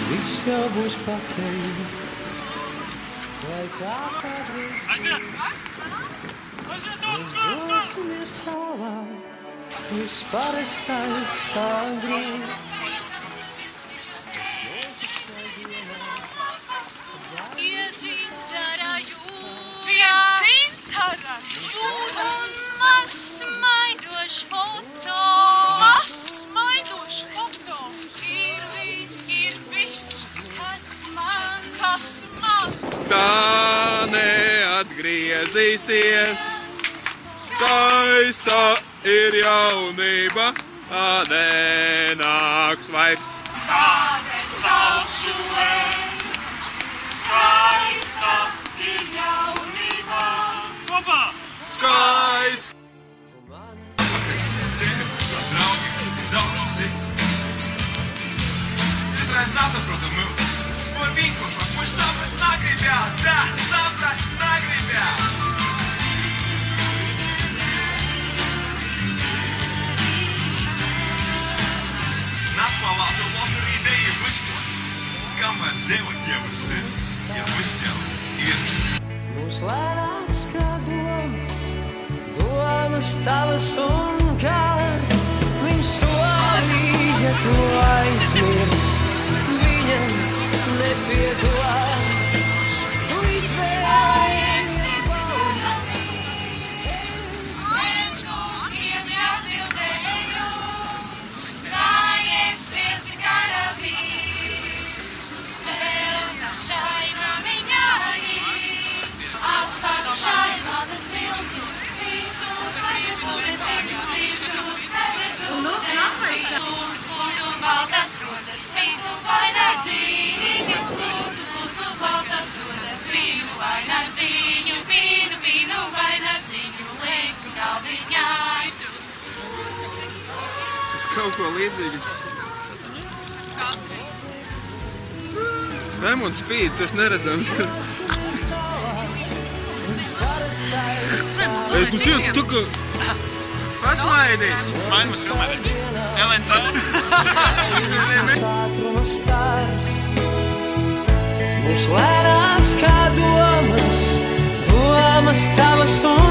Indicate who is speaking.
Speaker 1: viss jau būs pateikt. Lai tā kādreiz mēs dosimies tālāk, viss parastais sāgrīt.
Speaker 2: Mazs maidošs foto ir viss, kas man
Speaker 3: tā neatgriezīsies. Skaista ir jaunība, tā nenāks vairs.
Speaker 2: Tādēļ saukšu es, skaista ir jaunība.
Speaker 3: Kopā! Skaista!
Speaker 4: Надо просто мыть. Мой винкуш, пусть saprast наgribjāt, да, saprast наgribjāt. Назвала tu лошадь ideju vispār. Kamēr dzīvot jau esi, jau viss jau ir.
Speaker 1: Būs lēnāks kā domas tavas un kāds. Viņš solīja to aizmirst. Nepiedod, tu izvēlies
Speaker 2: es kungiem atbildēju, gājies viens karavīrs, vēl šai mamiņai, augstāk šai manas vilnis, visus priecūdeņus, visus neresūdeņus, lūdzu baltas rozes, pītu vai nedzīvi. Pīnu vai nedzīņu, lieku galviņai.
Speaker 3: Es kaut ko līdzīgi. Raimonds spīd, tu esi neredzams. Ei, tu kā... Pasmaidi!
Speaker 4: Smaidi mums filmē redzi. Elenta.
Speaker 1: Būs lēnāks kā domas tavas un